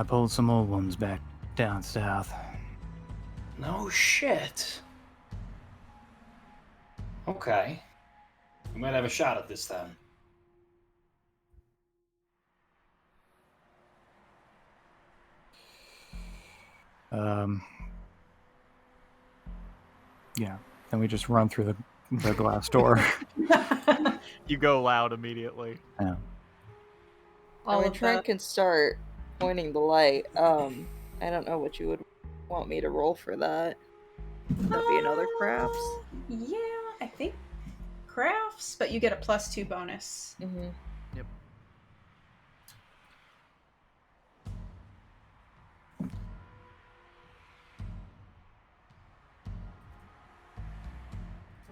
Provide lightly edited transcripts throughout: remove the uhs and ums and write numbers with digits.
I pulled some old ones back down south. No shit. Okay. We might have a shot at this then. Yeah. Then we just run through the glass door. You go loud immediately. Yeah. Trent can start pointing the light. I don't know what you would want me to roll for that. Would that be another crafts? Yeah, I think crafts, but you get a +2 bonus. Mm-hmm. Yep.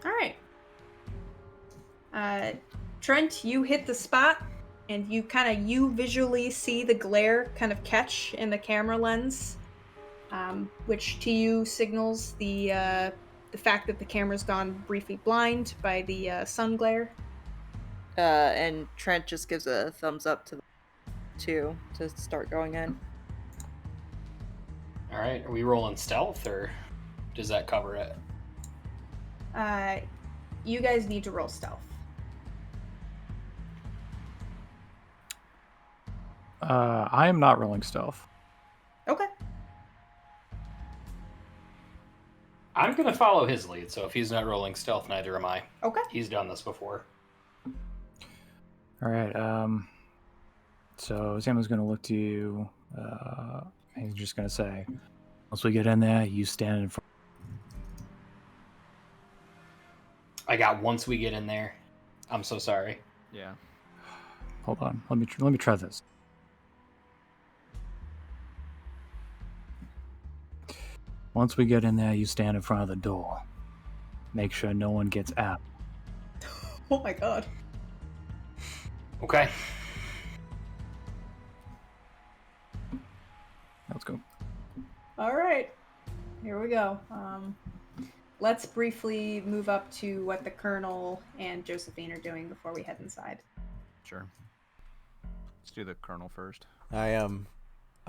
All right. Trent, you hit the spot, and you visually see the glare kind of catch in the camera lens, which to you signals the fact that the camera's gone briefly blind by the sun glare. And Trent just gives a thumbs up to the two to start going in. All right, are we rolling stealth, or does that cover it? You guys need to roll stealth. I am not rolling stealth. Okay. I'm gonna follow his lead, so if he's not rolling stealth, neither am I. Okay. He's done this before. All right. So Samuel's gonna look to you. He's just gonna say, "Once we get in there, you stand in front." I got once we get in there. I'm so sorry. Yeah. Hold on. Let me try this. Once we get in there, you stand in front of the door. Make sure no one gets out. Oh my god. Okay. Let's go. All right. Here we go. Let's briefly move up to what the Colonel and Josephine are doing before we head inside. Sure. Let's do the Colonel first.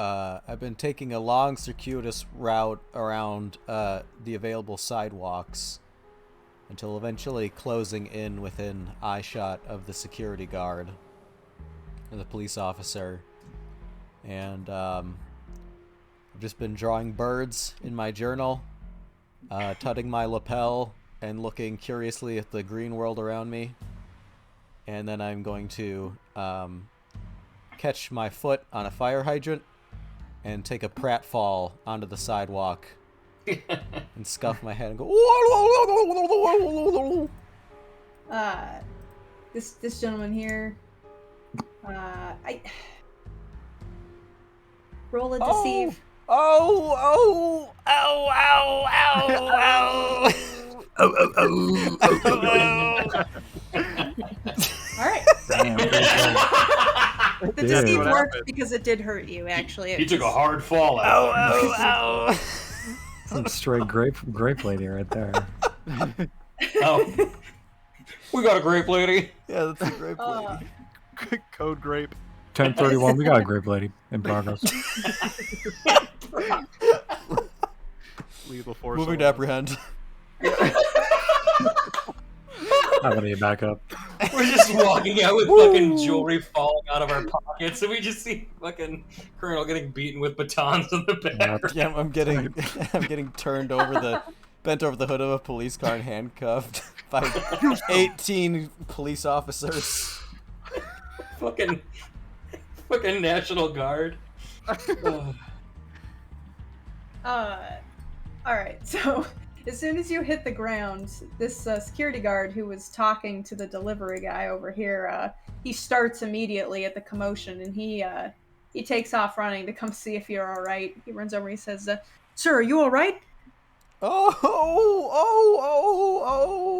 I've been taking a long, circuitous route around the available sidewalks until eventually closing in within eyeshot of the security guard and the police officer. And I've just been drawing birds in my journal, tutting my lapel, and looking curiously at the green world around me. And then I'm going to catch my foot on a fire hydrant and take a pratfall onto the sidewalk and scuff my head and go. This gentleman here. I roll a deceive. Ow! All right. Damn. The deceive worked because it did hurt you. Actually, He took a hard fall out. Some straight grape lady right there. Oh. We got a grape lady. Yeah, that's a grape lady. Code grape. 10:31. We got a grape lady in progress. Lethal force. Moving to apprehend. I'm gonna get back up. We're just walking out with fucking jewelry falling out of our pockets, and we just see fucking Colonel getting beaten with batons in the back. Yeah, I'm getting bent over the hood of a police car and handcuffed by 18 police officers. Fucking National Guard. All right. So as soon as you hit the ground, this security guard who was talking to the delivery guy over here, he starts immediately at the commotion, and he takes off running to come see if you're all right. He runs over and he says, "Sir, are you all right?" Oh,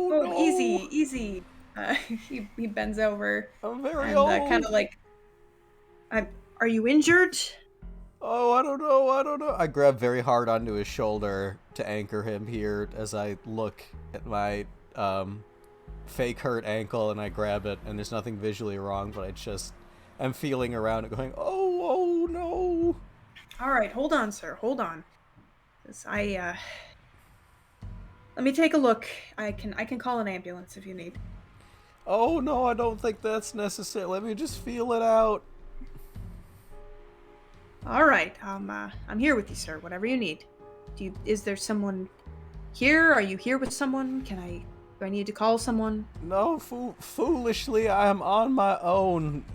no. Easy. He bends over. I'm very and old. kind of like, are you injured? Oh, I don't know. I grab very hard onto his shoulder to anchor him here as I look at my fake hurt ankle, and I grab it, and there's nothing visually wrong, but I'm feeling around it going, oh no. All right, hold on, sir. Hold on. 'Cause let me take a look. I can call an ambulance if you need. Oh no, I don't think that's necessary. Let me just feel it out. All right. I'm here with you, sir. Whatever you need. Is there someone here? Are you here with someone? Do I need to call someone? No, foolishly, I am on my own,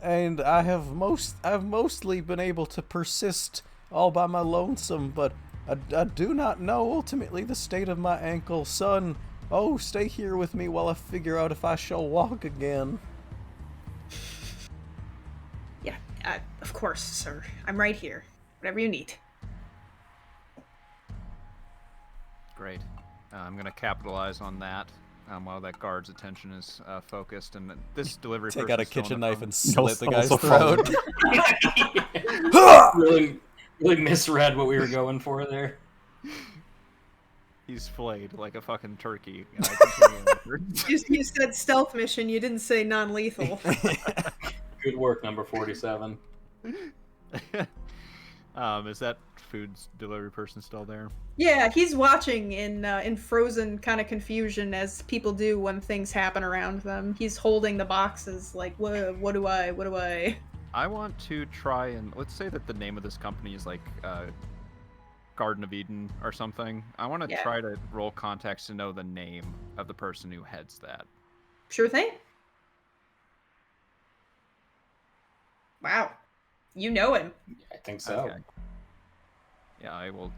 and I've mostly been able to persist all by my lonesome, but I do not know ultimately the state of my ankle. Son, oh, stay here with me while I figure out if I shall walk again. Yeah, of course, sir. I'm right here. Whatever you need. Great. I'm gonna capitalize on that while that guard's attention is focused, and this delivery. Take person out a is still on kitchen the knife phone. and slit the guy's also throat. really misread what we were going for there. He's flayed like a fucking turkey. And I continue onward. You said stealth mission. You didn't say non-lethal. Good work, number 47. Is that food's delivery person still there? Yeah, he's watching in frozen kind of confusion as people do when things happen around them. He's holding the boxes like, what do I? I want to try and let's say that the name of this company is like Garden of Eden or something. I want to Yeah. try to roll contacts to know the name of the person who heads that. Sure thing. Wow, you know him. I think so. Okay. Yeah, I will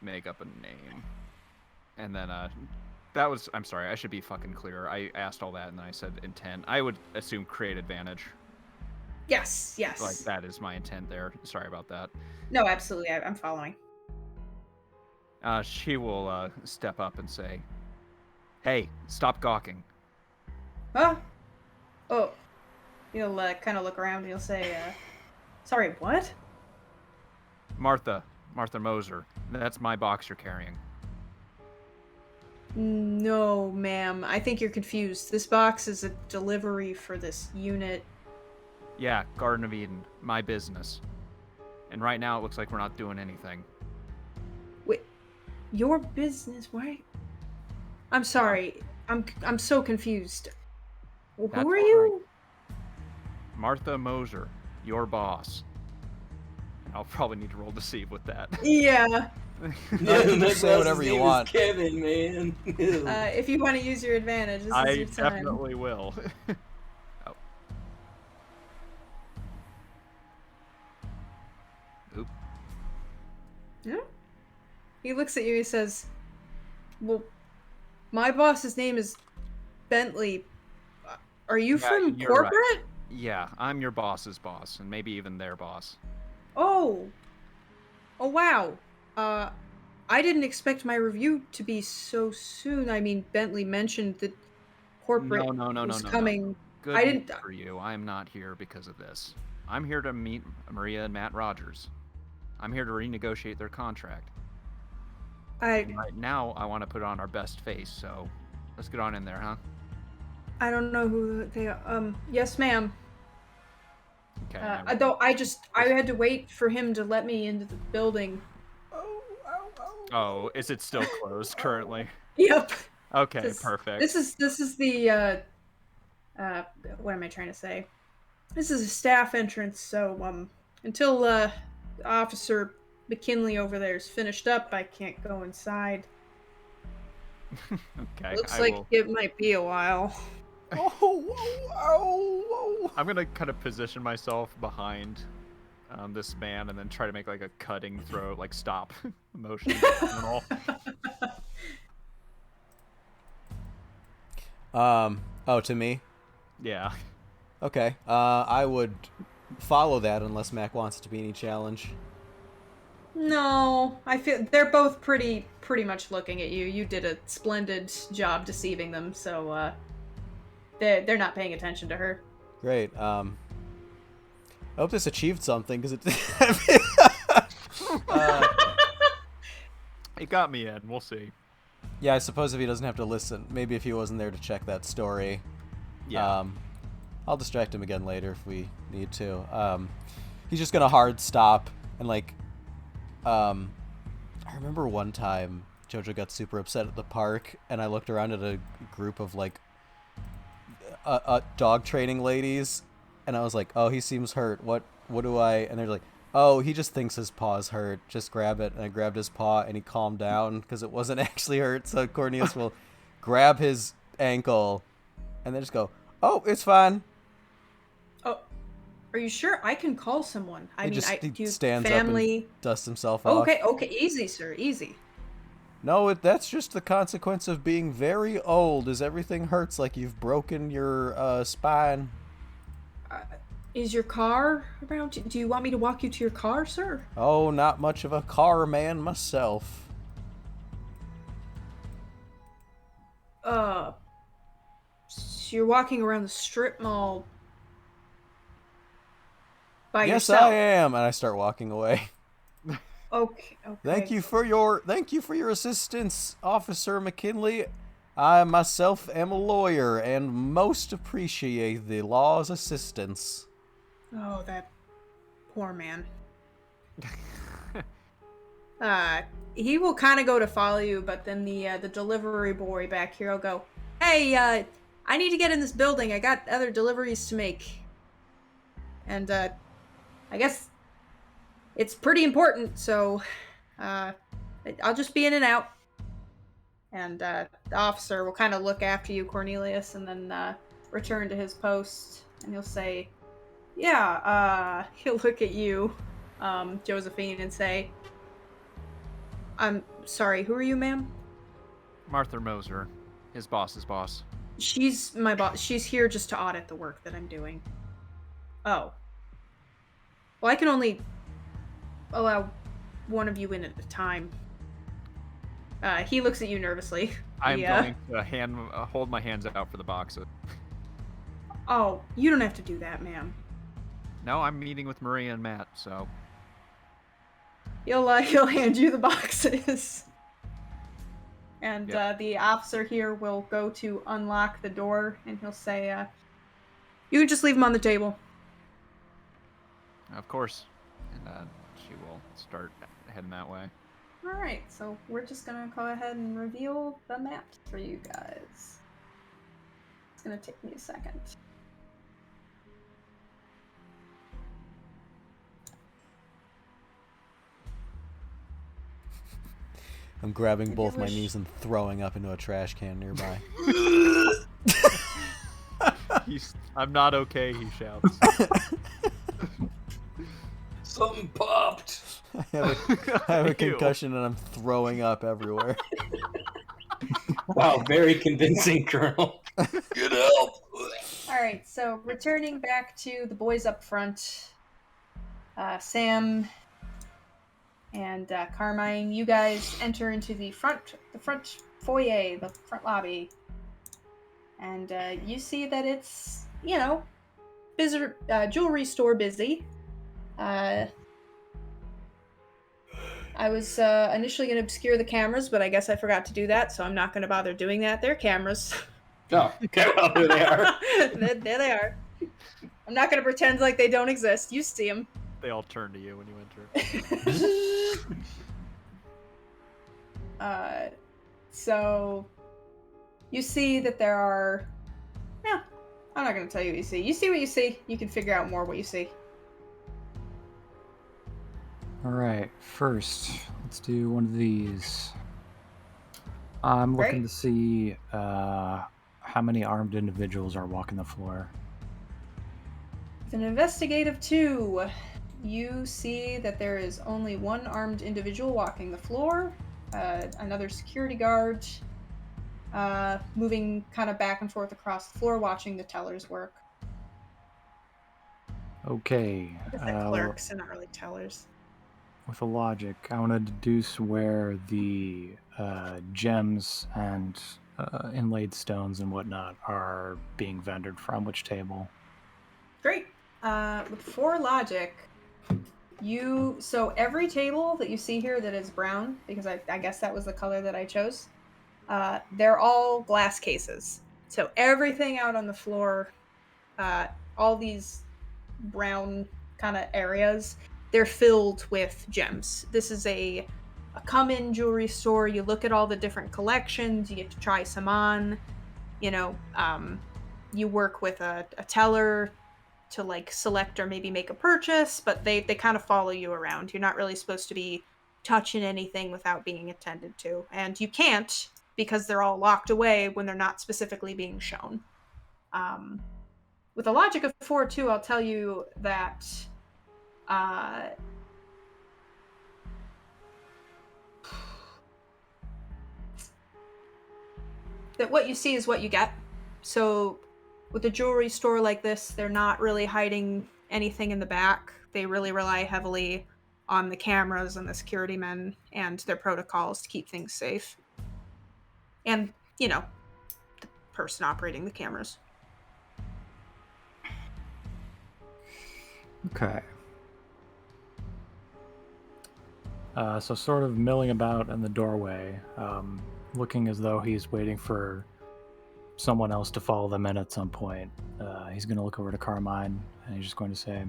make up a name. And then I'm sorry, I should be fucking clearer. I asked all that and then I said intent. I would assume create advantage. Yes. Like that is my intent there. Sorry about that. No, absolutely. I'm following. She will step up and say, "Hey, stop gawking." Huh? Oh. He'll kind of look around and he'll say, sorry, what? Martha Moser. That's my box you're carrying. No, ma'am. I think you're confused. This box is a delivery for this unit. Yeah, Garden of Eden. My business. And right now it looks like we're not doing anything. Wait, your business? Why? I'm sorry. I'm so confused. Who That's are all you? Martha Moser, your boss. I'll probably need to roll deceive with that. Yeah. No, you can just say whatever you want. Kevin, man. If you want to use your advantage, this is I your time. definitely will. Oh. Oop. Yeah. He looks at you. He says, "Well, my boss's name is Bentley. Are you Yeah, from you're right. corporate?" Yeah, I'm your boss's boss, and maybe even their boss. Oh. Oh wow. I didn't expect my review to be so soon. I mean, Bentley mentioned that corporate No, was coming. Good I didn't. news for you. I am not here because of this. I'm here to meet Maria and Matt Rogers. I'm here to renegotiate their contract. And right now, I want to put on our best face, so let's get on in there, huh? I don't know who they are. Yes, ma'am. Okay. I had to wait for him to let me into the building. Oh, is it still closed currently? Yep. Okay, This- perfect. This is the what am I trying to say? This is a staff entrance, so until Officer McKinley over there is finished up, I can't go inside. Okay, Looks I like will. it might be a while. I'm gonna kind of position myself behind this man and then try to make like a cutting throw, like stop motion. And all. Oh, to me? Yeah. Okay. I would follow that unless Mac wants it to be any challenge. No, I feel they're both pretty much looking at you. You did a splendid job deceiving them, so they're not paying attention to her. Great. I hope this achieved something, because it... It got me in. We'll see. Yeah, I suppose if he doesn't have to listen, maybe if he wasn't there to check that story. Yeah. I'll distract him again later if we need to. He's just gonna hard stop and like I remember one time Jojo got super upset at the park, and I looked around at a group of like dog training ladies, and I was like, "Oh, he seems hurt. What do I?" And they're like, "Oh, he just thinks his paw's hurt. Just grab it." And I grabbed his paw, and he calmed down because it wasn't actually hurt. So Cornelius will grab his ankle, and then just go, "Oh, it's fine." Oh, are you sure? I can call someone. He do stands family... up and dusts himself off. Okay, easy, sir, easy. No, that's just the consequence of being very old, is everything hurts like you've broken your spine. Is your car around? Do you want me to walk you to your car, sir? Oh, not much of a car man myself. So you're walking around the strip mall by yourself? Yes, I am, and I start walking away. Okay. Thank you for your assistance, Officer McKinley. I myself am a lawyer and most appreciate the law's assistance. Oh, that poor man. He will kind of go to follow you, but then the delivery boy back here will go, "Hey, I need to get in this building. I got other deliveries to make." And I guess it's pretty important, so I'll just be in and out. And the officer will kind of look after you, Cornelius, and then return to his post, and he'll say, "Yeah," he'll look at you, Josephine, and say, "I'm sorry, who are you, ma'am?" Martha Moser, his boss's boss. She's my boss. She's here just to audit the work that I'm doing. Oh. Well, I can only allow one of you in at a time. He looks at you nervously. I'm going to hold my hands out for the boxes. Oh, you don't have to do that, ma'am. No, I'm meeting with Maria and Matt, so... He'll hand you the boxes. And Yep. The officer here will go to unlock the door, and he'll say, "You can just leave them on the table." Of course. And she will start heading that way. Alright, so we're just gonna go ahead and reveal the map for you guys. It's gonna take me a second. I'm grabbing If both you my wish- knees and throwing up into a trash can nearby. I'm not okay, he shouts. Something popped. I have a Ew. concussion and I'm throwing up everywhere. Wow, very convincing, Colonel. Good help. Alright, so returning back to the boys up front, Sam and Carmine, you guys enter into the front foyer, the front lobby, and you see that it's, busy, jewelry store busy. I was initially going to obscure the cameras, but I guess I forgot to do that, so I'm not going to bother doing that. They're cameras. Oh, okay, well, there they are. there they are. I'm not going to pretend like they don't exist. You see them. They all turn to you when you enter. So you see that there are... Yeah, I'm not going to tell you what you see. You see what you see. You can figure out more what you see. Alright, first, let's do one of these. I'm looking to see how many armed individuals are walking the floor. With an investigative 2, you see that there is only one armed individual walking the floor, another security guard moving kind of back and forth across the floor, watching the tellers work. Okay. I guess the clerks and not really tellers. With the logic, I want to deduce where the gems and inlaid stones and whatnot are being vendored from, which table. Great. With 4 logic, so every table that you see here that is brown, because I guess that was the color that I chose, they're all glass cases. So everything out on the floor, all these brown kind of areas, they're filled with gems. This is a come-in jewelry store. You look at all the different collections. You get to try some on. You know, you work with a teller to like select or maybe make a purchase, but they kind of follow you around. You're not really supposed to be touching anything without being attended to, and you can't because they're all locked away when they're not specifically being shown. With the logic of 4-2, I'll tell you that that what you see is what you get. So with a jewelry store like this, they're not really hiding anything in the back. They really rely heavily on the cameras and the security men and their protocols to keep things safe. And, you know, the person operating the cameras. Okay. So sort of milling about in the doorway, looking as though he's waiting for someone else to follow them in at some point. He's going to look over to Carmine, and he's just going to say,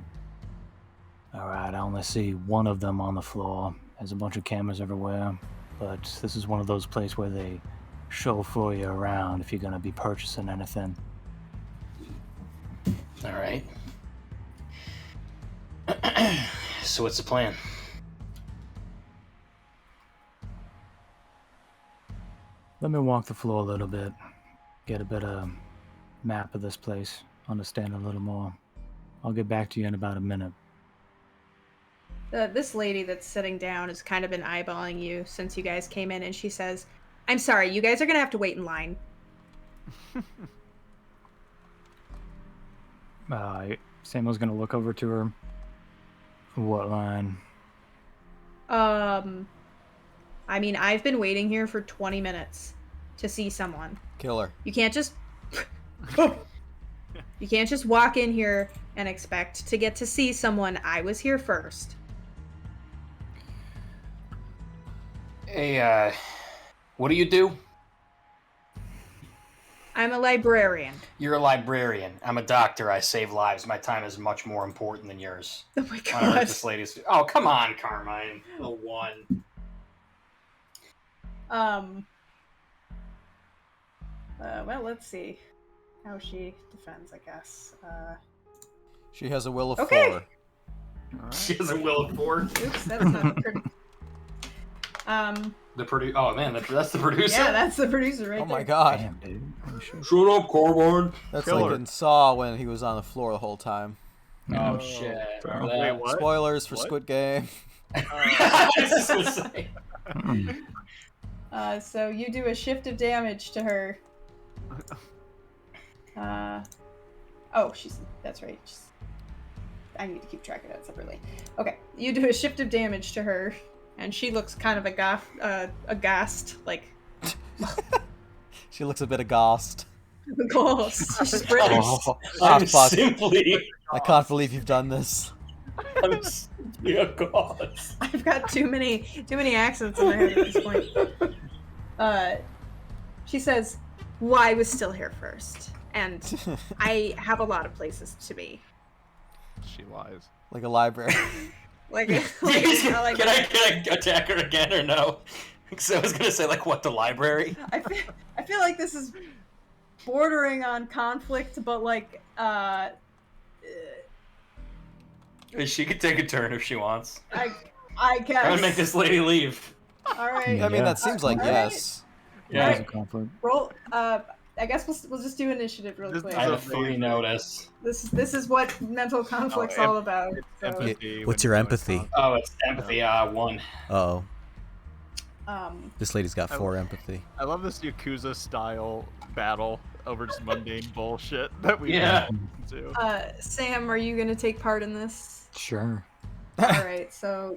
all right, I only see one of them on the floor. There's a bunch of cameras everywhere, but this is one of those places where they chauffeur you around if you're going to be purchasing anything. All right. So what's the plan? Let me walk the floor a little bit, get a better map of this place, understand a little more. I'll get back to you in about a minute. This lady that's sitting down has kind of been eyeballing you since you guys came in, and she says, I'm sorry, you guys are going to have to wait in line. Samuel's going to look over to her. What line? I mean, I've been waiting here for 20 minutes to see someone. Killer. You can't just... You can't just walk in here and expect to get to see someone. I was here first. Hey, what do you do? I'm a librarian. You're a librarian. I'm a doctor. I save lives. My time is much more important than yours. Oh my I heard god. this lady's... Oh, come on, Carmine. The one. Well, let's see how she defends, I guess. She has a will of Okay. 4. All She right. has a will of 4. Oops, that's not pretty. Oh, man, that's the producer? Yeah, that's the producer right Oh there. my god. Damn, dude. Holy shit. Shut up, Carmine. That's Killer. like in Saw when he was on the floor the whole time. Oh, shit. Remember that? Wait, what? Spoilers for What? Squid Game. I was just gonna say. So you do a shift of damage to her. That's right. I need to keep track of that separately. Okay, you do a shift of damage to her, and she looks kind of aghast, like, She looks a bit aghast. ghost. She's British. Oh, I'm fuck. simply... I can't believe you've done this. I'm simply a god. I've got too many accents in my head at this point. She says, "Well, I was still here first, and I have a lot of places to be." She lies. Like a library. Like Can I attack her again or no? Because I was gonna say, like, what, the library? I feel like this is bordering on conflict, but like, She could take a turn if she wants. I guess. I'm gonna make this lady leave. All right. I mean, that seems like Alright. yes. Yeah. Yeah. A conflict. Roll. I guess we'll just do initiative real This quick. I have a Amazing. free notice. This is what mental conflict's all about. So, Empathy. What's when your doing empathy? something. Oh, it's empathy. 1. Uh-oh. This This lady's got 4 empathy. I love this Yakuza style battle over just mundane bullshit that we Yeah. do. Sam, are you gonna take part in this? Sure. All right. So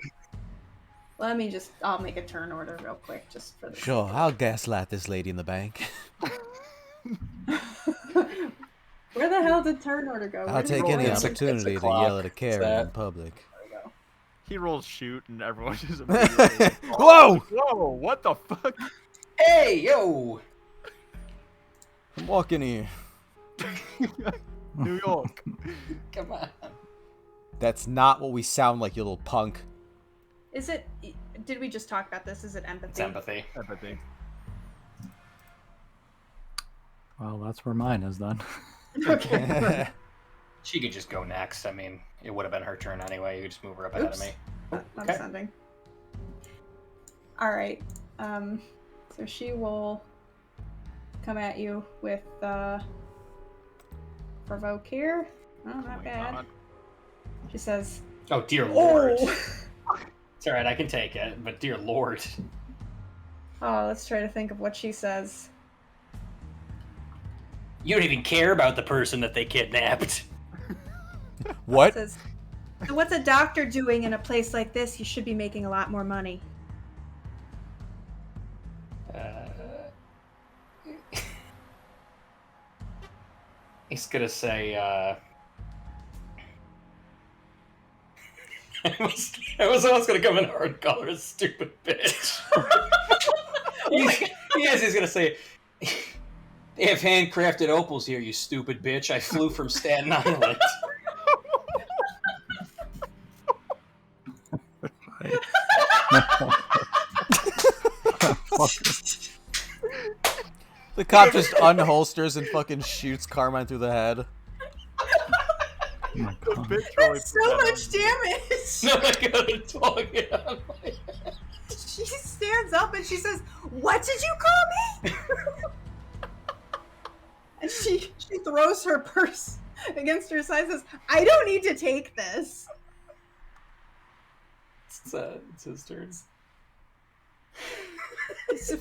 I'll make a turn order real quick just for the Sure, I'll gaslight this lady in the bank. Where the hell did turn order go? I'll Where did take it any go? It's a opportunity to clock. yell at a Karen that. in public. There we go. He rolls shoot and everyone just immediately like, Whoa! Whoa! What the fuck? Hey, yo! I'm walking here. New York. Come on. That's not what we sound like, you little punk. Is it? Did we just talk about this? Is it empathy? It's empathy. Empathy. Well, that's where mine is then. Okay. She could just go next. I mean, it would have been her turn anyway. You could just move her up ahead of Oops. me. I'm Okay. sending. All right. So she will come at you with provoke here. Oh, not my bad. God. She says, Oh, dear lord. "Oh." It's alright, I can take it, but dear lord. Oh, let's try to think of what she says. You don't even care about the person that they kidnapped. What? Says, "So what's a doctor doing in a place like this? You should be making a lot more money." He's gonna say, I was almost gonna come in hard and call her a stupid bitch. He's gonna say, they have handcrafted opals here, you stupid bitch. I flew from Staten Island. The cop just unholsters and fucking shoots Carmine through the head. Oh my God. That's so much damage. No, I gotta talk it on my head. She stands up and she says, "What did you call me?" And she throws her purse against her side and says, "I don't need to take this." It's his turn. It's a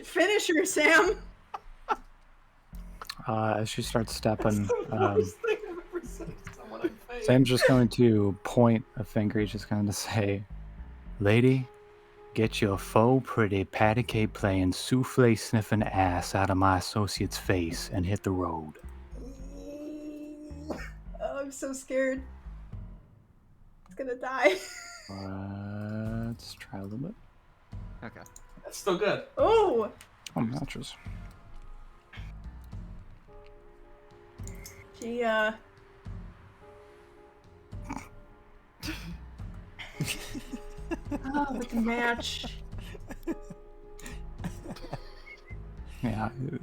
finish her, Sam. As she starts stepping, Worst thing I've ever said to someone I face. Sam's just going to point a finger. He's just going to say, "Lady, get your faux pretty patty cake playing souffle sniffing ass out of my associate's face and hit the road." Oh, I'm so scared. It's gonna die. Let's try a little bit. Okay. That's still good. Oh, Oh, matches. she oh, with the match. Yeah, I don't need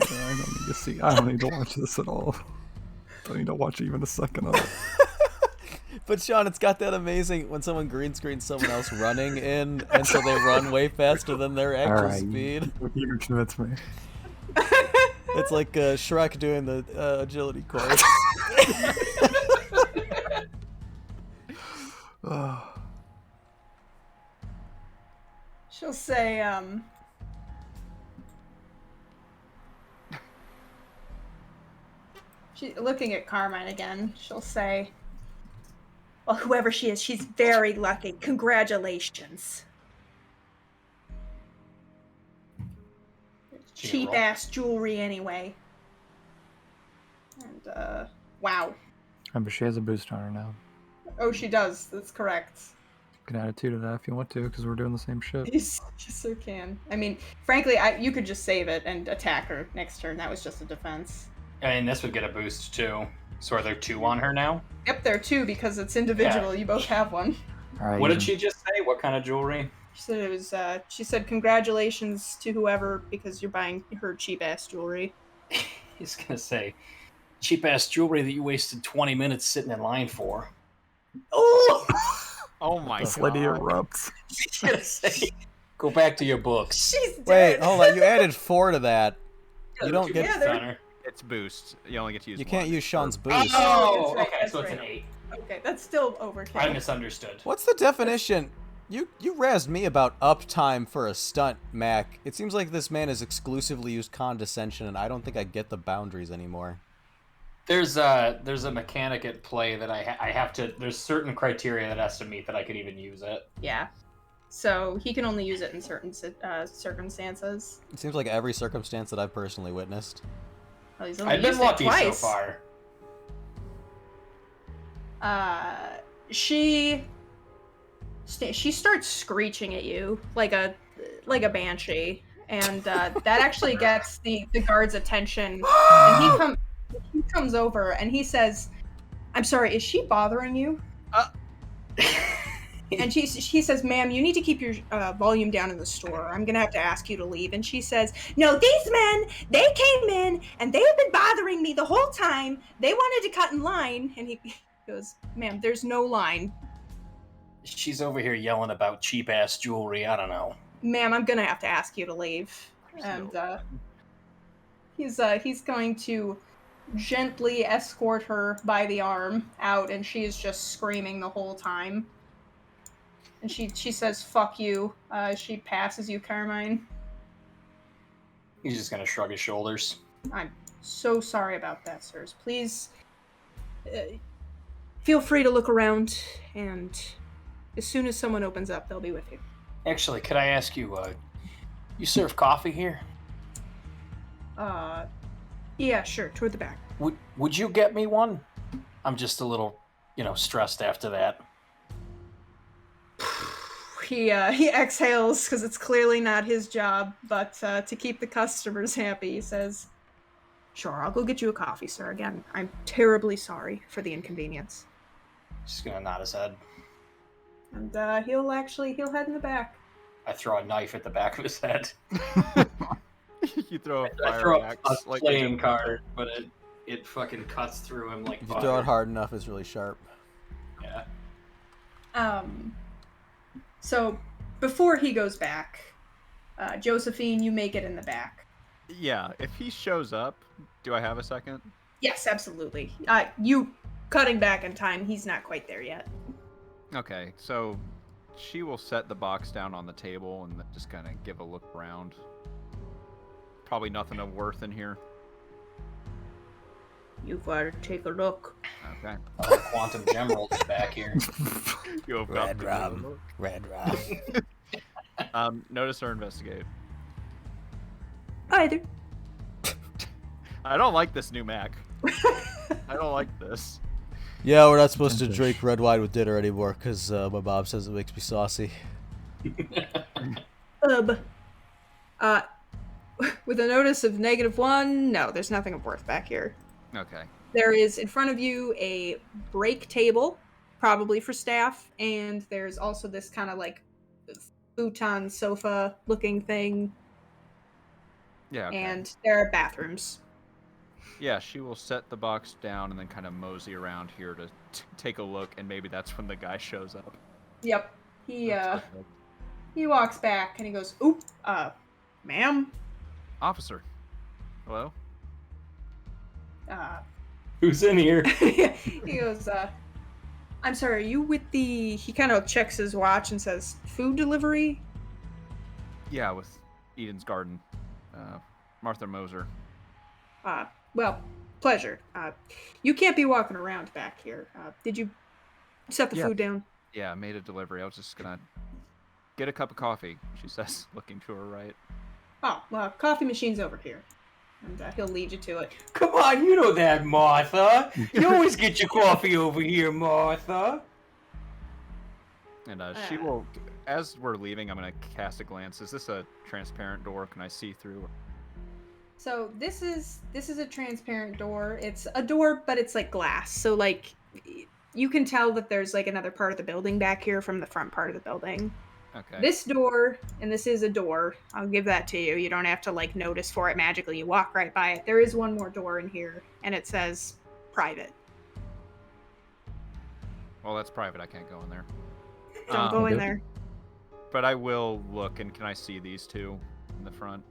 to see. I don't need to watch this at all. Don't need to watch even a second of it. But Sean, it's got that amazing when someone green screens someone else running in, and so they run way faster than their actual Alright. speed. You convinced me. It's like Shrek doing the agility course. She'll say, she looking at Carmine again. She'll say, "Well, whoever she is, she's very lucky. Congratulations." Cheap ass jewelry, anyway. And wow. But she has a boost on her now. Oh, she does. That's correct. You can add a 2 to that if you want to, because we're doing the same shit. You so can. I mean, frankly, you could just save it and attack her next turn. That was just a defense. And this would get a boost too. So are there 2 on her now? Yep, there are 2 because it's individual. You both have one. All right. What did she just say? What kind of jewelry? She said it was. She said congratulations to whoever because you're buying her cheap ass jewelry. He's gonna say, cheap ass jewelry that you wasted 20 minutes sitting in line for. Oh, Oh my This god. lady erupts. He's gonna say, go back to your books. she's Wait, dead. hold on. You added 4 to that. You don't get. Yeah, they're- Connor. It's boost. You only get to use You one. can't use Sean's boost. Oh, That's right, okay, that's so it's an right. 8. Okay, that's still overkill. I misunderstood. What's the definition? You razzed me about uptime for a stunt, Mac. It seems like this man has exclusively used condescension, and I don't think I get the boundaries anymore. There's a mechanic at play that I have to. There's certain criteria that has to meet that I could even use it. Yeah. So he can only use it in certain circumstances. It seems like every circumstance that I've personally witnessed. Well, he's only I've been used it lucky so twice. far. She starts screeching at you like a banshee, and that actually gets the guard's attention. And he comes over and he says, I'm sorry, is she bothering you? And she says, ma'am, you need to keep your volume down in the store. I'm going to have to ask you to leave. And she says, no, these men, they came in and they have been bothering me the whole time. They wanted to cut in line. And he goes, ma'am, there's no line. She's over here yelling about cheap-ass jewelry. I don't know. Ma'am, I'm going to have to ask you to leave. And he's going to gently escort her by the arm out, and she is just screaming the whole time. And she says, fuck you. She passes you, Carmine. He's just gonna shrug his shoulders. I'm so sorry about that, sirs. Please, feel free to look around, and as soon as someone opens up, they'll be with you. Actually, could I ask you, you serve coffee here? Yeah, sure, toward the back. Would you get me one? I'm just a little, stressed after that. He exhales because it's clearly not his job, but to keep the customers happy, he says, sure, I'll go get you a coffee, sir. Again, I'm terribly sorry for the inconvenience. Just gonna nod his head. And he'll head in the back. I throw a knife at the back of his head. You throw a I throw fire a axe, like playing card, but it fucking cuts through him like If you butter. throw it hard enough, it's really sharp. Yeah. So before he goes back, Josephine, you make it in the back. Yeah, if he shows up, do I have a second? Yes, absolutely. You cutting back in time, he's not quite there yet. Okay, so she will set the box down on the table and just kind of give a look around. Probably nothing of worth in here. You've got to take a look. Okay. Quantum Gemerald is back here. You have Red got rum. Red rum. Notice or investigate. Either. I don't like this new Mac. I don't like this. Yeah, we're not supposed to drink red wine with dinner anymore because my mom says it makes me saucy. With a notice of -1, no, there's nothing of worth back here. Okay. There is in front of you a break table, probably for staff, and there's also this kind of like futon sofa looking thing. Yeah. Okay. And there are bathrooms. Yeah, she will set the box down and then kind of mosey around here to take a look, and maybe that's when the guy shows up. Yep. He walks back and he goes, "Oop, ma'am." Officer. Hello? Who's in here? He goes, I'm sorry, are you with the... He kind of checks his watch and says, food delivery? Yeah, with Eden's Garden. Martha Moser. Well, pleasure. You can't be walking around back here. Did you set the food down? Yeah, I made a delivery. I was just gonna get a cup of coffee, she says, looking to her right. Oh, well, coffee machine's over here. And he'll lead you to it. Come on, you know that, Martha. You always get your coffee over here, Martha. And she will, as we're leaving, I'm gonna cast a glance. Is this a transparent door? Can I see through? So this is a transparent door. It's a door, but it's like glass. So like you can tell that there's like another part of the building back here from the front part of the building. Okay. This door, and this is a door. I'll give that to you. You don't have to like notice for it magically. You walk right by it. There is one more door in here, and it says private. Well, that's private. I can't go in there. Don't go in there. But I will look, and can I see these two in the front?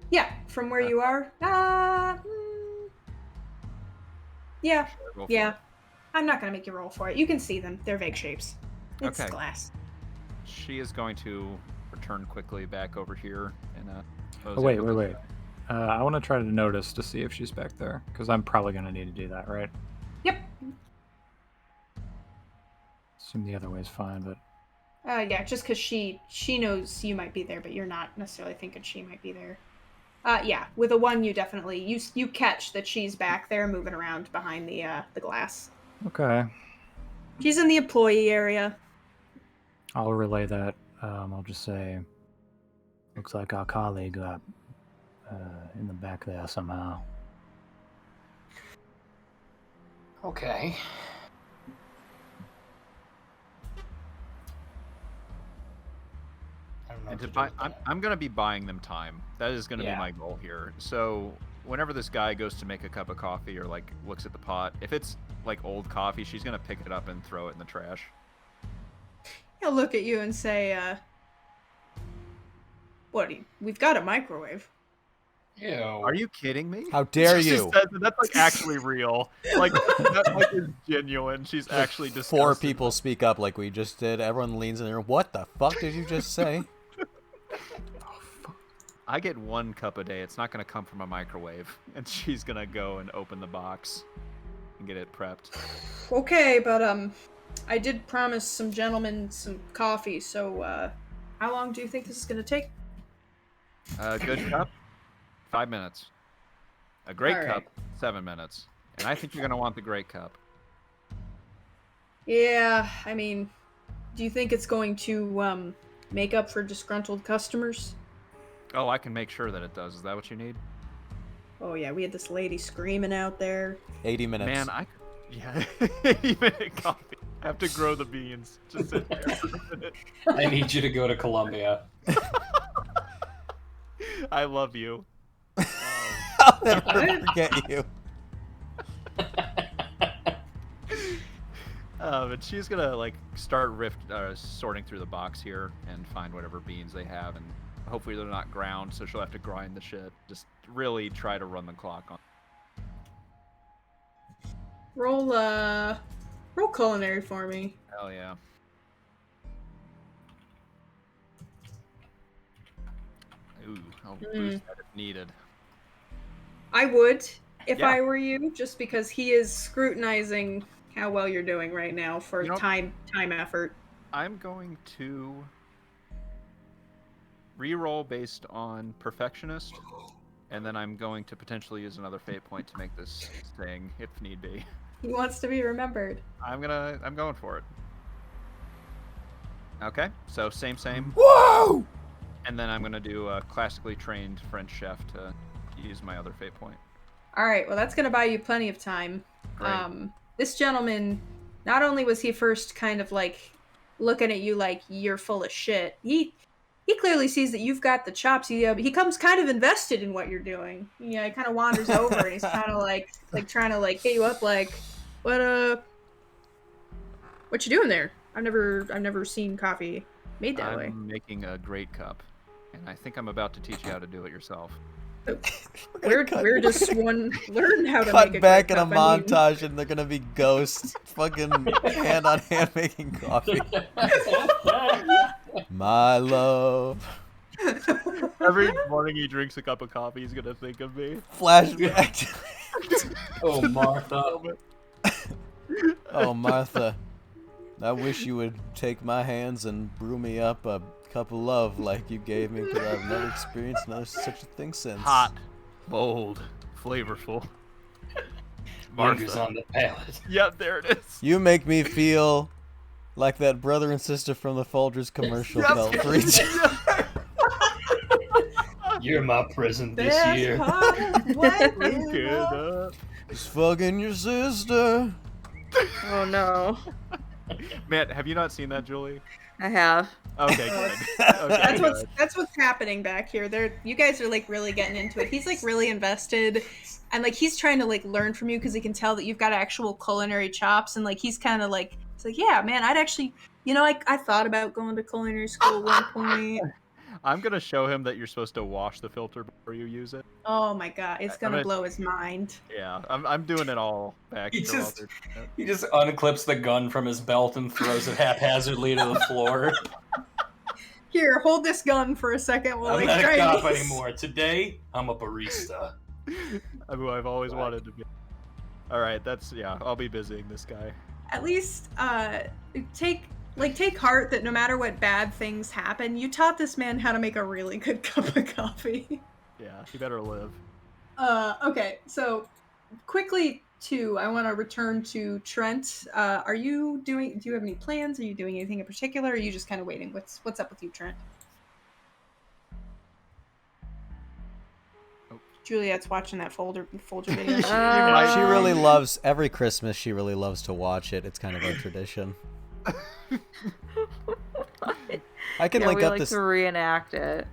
Yeah, from where you are. Yeah. Yeah. I'm not gonna make you roll for it. You can see them. They're vague shapes. It's Okay. glass. She is going to return quickly back over here and Oh, wait. I want to try to notice to see if she's back there, because I'm probably going to need to do that, right? Yep. Assume the other way is fine, but... Yeah, just because she knows you might be there, but you're not necessarily thinking she might be there. Yeah, with a 1, you definitely... You catch that she's back there moving around behind the glass. Okay. She's in the employee area. I'll relay that. I'll just say, looks like our colleague got in the back there somehow. Okay. I don't know And what to to buy, do with that. I'm going to be buying them time. That is going to Yeah. be my goal here. So whenever this guy goes to make a cup of coffee or like looks at the pot, if it's like old coffee, she's going to pick it up and throw it in the trash. He'll look at you and say, we've got a microwave. Ew. Are you kidding me? How dare She you? says that that's like actually real. Like that like is genuine. She's actually disgusted. 4 people speak up like we just did. Everyone leans in there. What the fuck did you just say? I get 1 cup a day. It's not going to come from a microwave. And she's going to go and open the box and get it prepped. Okay, but I did promise some gentlemen some coffee, so how long do you think this is gonna take? Good cup, 5 minutes. A great All cup, right. 7 minutes. And I think you're going to want the great cup. Yeah, I mean, do you think it's going to make up for disgruntled customers? Oh, I can make sure that it does. Is that what you need? Oh yeah, we had this lady screaming out there. 80 minutes. Man, yeah, 80-minute coffee. I have to grow the beans. Just sit there for a minute. I need you to go to Colombia. I love you. I'll never forget you. And she's gonna like start sorting through the box here and find whatever beans they have, and hopefully they're not ground, so she'll have to grind the shit. Just really try to run the clock on. Roll culinary for me. Hell yeah. Ooh, I'll boost that if needed. I would, if Yeah. I were you, just because he is scrutinizing how well you're doing right now for You know- time effort. I'm going to reroll based on perfectionist, and then I'm going to potentially use another fate point to make this thing if need be. He wants to be remembered. I'm going for it. Okay, so same. Whoa! And then I'm gonna do a classically trained French chef to use my other fate point. All right, well that's gonna buy you plenty of time. Great. This gentleman, not only was he first kind of like looking at you like you're full of shit, he clearly sees that you've got the chops. He comes kind of invested in what you're doing. Yeah, he kind of wanders over and he's kind of like trying to like hit you up like, what you doing there? I've never seen coffee made that way. I'm making a great cup, and I think I'm about to teach you how to do it yourself. We're just learn how to Cut make a back great in a cup. I mean, montage, and they're gonna be ghosts, fucking hand on hand making coffee. My love. Every morning he drinks a cup of coffee, he's gonna think of me. Flashback. Oh, Martha. Oh, Martha. I wish you would take my hands and brew me up a cup of love like you gave me, because I've never experienced such a thing since. Hot, bold, flavorful. Martha's on the palate. Yep, there it is. You make me feel like that brother and sister from the Folgers commercial felt for each other. You're my present this best year. part of what is love. He's fucking your sister. Oh no. Man, have you not seen that, Julie? I have. Okay, good. Okay, That's what's happening back here. You guys are like really getting into it. He's like really invested, and like he's trying to like learn from you because he can tell that you've got actual culinary chops, and like he's kind of like, it's like, yeah, man, I'd actually, I thought about going to culinary school at one point. I'm gonna show him that you're supposed to wash the filter before you use it. Oh my god, it's gonna blow his mind. Yeah, I'm doing it all back. He here while just- they're doing it. He just unclips the gun from his belt and throws it haphazardly to the floor. Here, hold this gun for a second while I'm I not try a cop this. anymore. Today, I'm a barista. Who I've always wanted to be. All right, I'll be busying this guy. At least take heart that no matter what bad things happen, you taught this man how to make a really good cup of coffee. Yeah, he better live. Okay, so quickly too, I want to return to Trent. Do you have any plans? Are you doing anything in particular? Or are you just kind of waiting? What's up with you, Trent? Oh, Juliet's watching that Folger video. She really loves every Christmas. She really loves to watch it. It's kind of our tradition. I can link we up like this. to reenact it.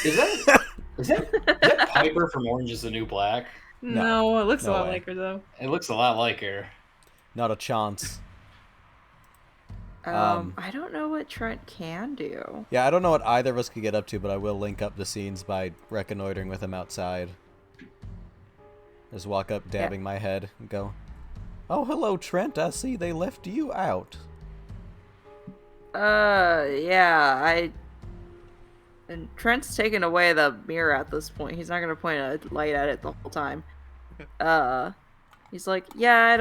Is that Piper from Orange Is the New Black? No, it looks No a lot way. like her though. It looks a lot like her. Not a chance. I don't know what Trent can do. Yeah, I don't know what either of us could get up to, but I will link up the scenes by reconnoitering with him outside. Just walk up, dabbing my head, and go, "Oh, hello, Trent. I see they left you out." Yeah, And Trent's taken away the mirror at this point. He's not gonna point a light at it the whole time. He's like, yeah,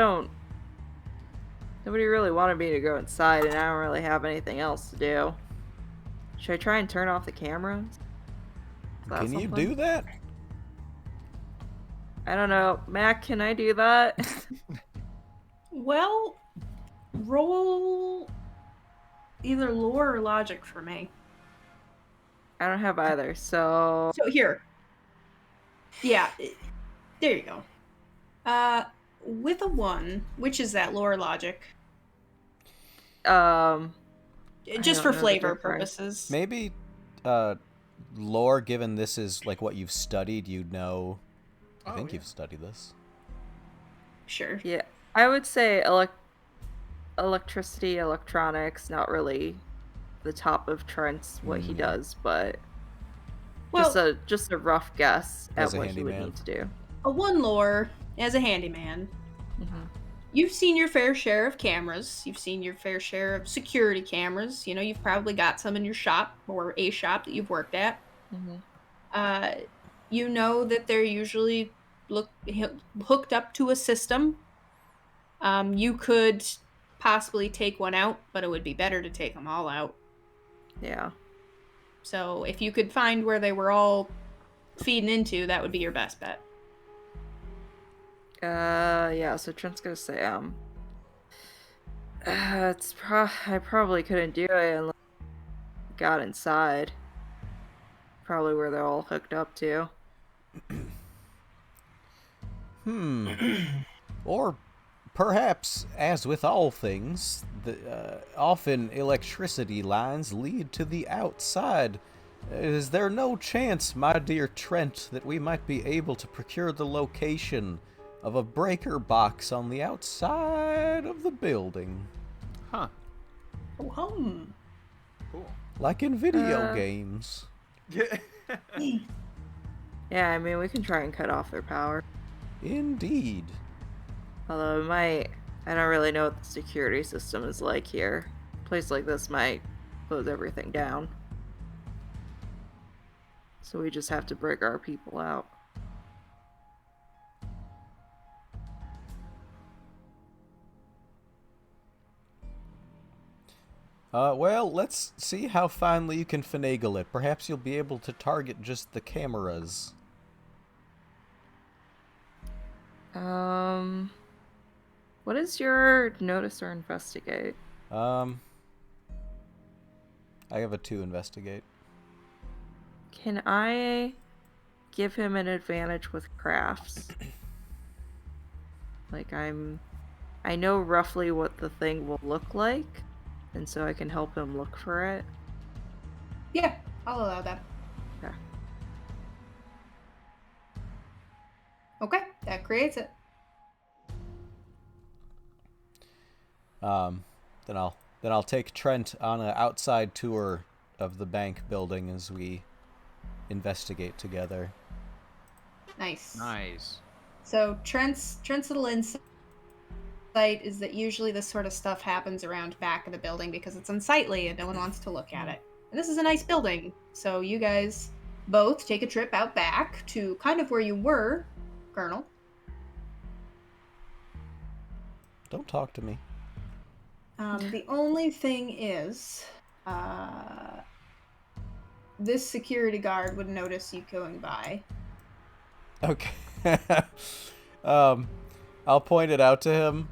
nobody really wanted me to go inside, and I don't really have anything else to do. Should I try and turn off the camera? Can you do that? I don't know. Mac, can I do that? Well, roll either lore or logic for me. I don't have either, so... So here. Yeah, there you go. With a 1, which is that lore logic? Just for flavor purposes. Maybe, lore, given this is, like, what you've studied, you know... I think you've studied this. Sure. Yeah, I would say electricity, electronics, not really the top of Trent's what he does, but just a rough guess at what he would need to do. A 1 lore as a handyman. Mm-hmm. You've seen your fair share of cameras. You've seen your fair share of security cameras. You know, you've probably got some in your shop or a shop that you've worked at. Mm-hmm. You know that they're usually hooked up to a system. You could possibly take one out, but it would be better to take them all out. Yeah. So if you could find where they were all feeding into, that would be your best bet. Yeah, so Trent's gonna say, I probably couldn't do it unless I got inside. Probably where they're all hooked up to. Or perhaps, as with all things, often electricity lines lead to the outside. Is there no chance, my dear Trent, that we might be able to procure the location of a breaker box on the outside of the building? Huh. Oh, Cool. Like in video games. Yeah, I mean, we can try and cut off their power. Indeed. Although I don't really know what the security system is like here. A place like this might close everything down. So we just have to break our people out. Well, let's see how finely you can finagle it. Perhaps you'll be able to target just the cameras. What is your notice or investigate? I have a 2 investigate. Can I give him an advantage with crafts? Like I know roughly what the thing will look like, and so I can help him look for it. yeah, I'll allow that. Yeah. Okay, that creates it. Then I'll take Trent on an outside tour of the bank building as we investigate together. Nice. Nice. So Trent's little insight is that usually this sort of stuff happens around back of the building because it's unsightly and no one wants to look at it. And this is a nice building, so you guys both take a trip out back to kind of where you were, Colonel. Don't talk to me. The only thing is, this security guard would notice you going by. Okay. I'll point it out to him.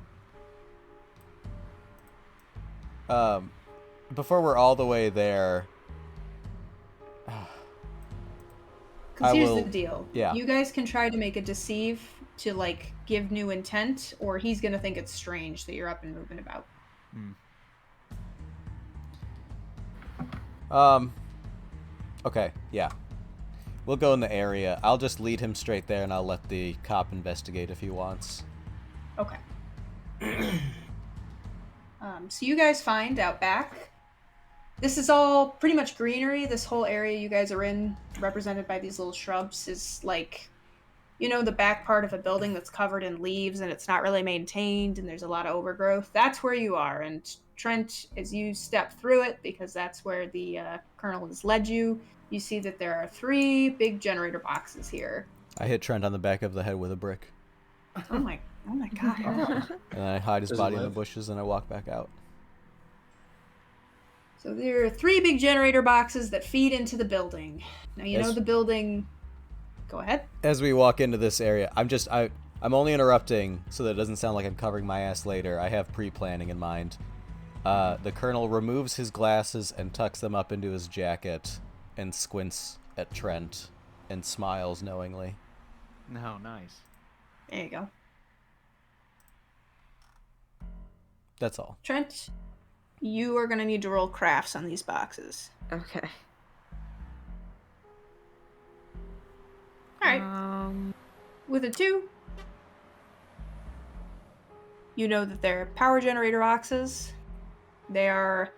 Before we're all the way there. Because I here's will- the deal. yeah. You guys can try to make a deceive to, like, give new intent, or he's gonna think it's strange that you're up and moving about. Okay, yeah. We'll go in the area. I'll just lead him straight there, and I'll let the cop investigate if he wants. Okay. So you guys find out back. This is all pretty much greenery. This whole area you guys are in, represented by these little shrubs, is like, you know, the back part of a building that's covered in leaves and it's not really maintained and there's a lot of overgrowth. That's where you are. And Trent, as you step through it, because that's where the colonel has led you, you see that there are 3 big generator boxes here. I hit Trent on the back of the head with a brick, Oh my god. and I hide his Does it body in the live? bushes, and I walk back out. So there are 3 big generator boxes that feed into the building. Now you know Yes. the building. Go ahead. As we walk into this area, I'm only interrupting so that it doesn't sound like I'm covering my ass later. I have pre-planning in mind. The colonel removes his glasses and tucks them up into his jacket and squints at Trent and smiles knowingly. No, nice. There you go. That's all. Trent, you are going to need to roll crafts on these boxes. Okay. All right. With a 2, you know that they're power generator boxes. They are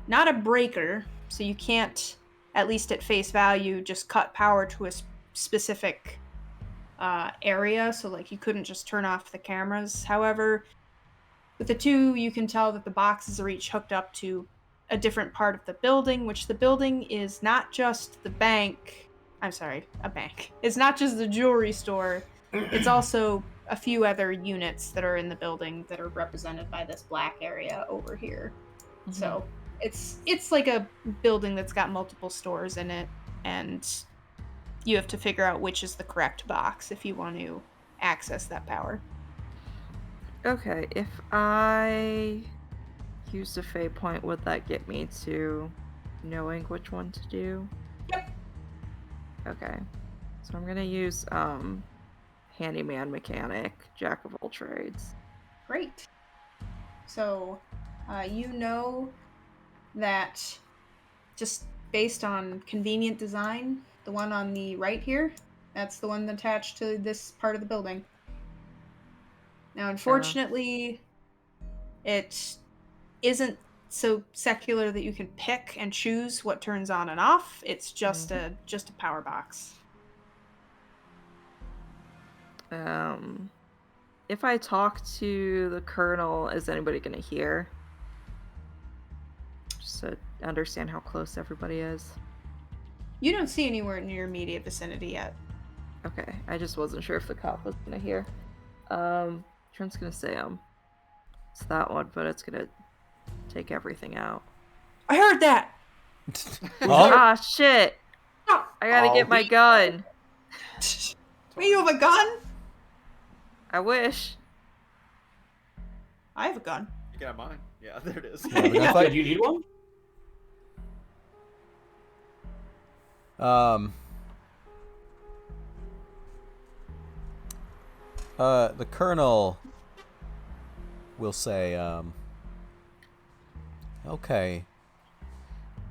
not a breaker, so you can't, at least at face value, just cut power to a specific area. So, like, you couldn't just turn off the cameras. However, with the 2, you can tell that the boxes are each hooked up to a different part of the building, which the building is not just the bank. I'm sorry, a bank. It's not just the jewelry store. It's also a few other units that are in the building that are represented by this black area over here. So it's like a building that's got multiple stores in it, and you have to figure out which is the correct box if you want to access that power. Okay, if I use a fate point, would that get me to knowing which one to do? Yep. Okay. So I'm gonna use handyman mechanic, jack of all trades. Great. So, you know that just based on convenient design, the one on the right here, that's the one attached to this part of the building. Now, unfortunately, it isn't so secular that you can pick and choose what turns on and off. It's just a power box. If I talk to the colonel, is anybody gonna hear? Just to understand how close everybody is. You don't see anywhere in your immediate vicinity yet. Okay, I just wasn't sure if the cop was gonna hear. Trent's gonna say it's that one, but it's gonna take everything out. I heard that. Oh, Ah, shit! I gotta get my gun. Wait, you have a gun? I wish. I have a gun. You got mine. Yeah, there it is. yeah, we're gonna fight. Do you need one? The colonel will say, okay,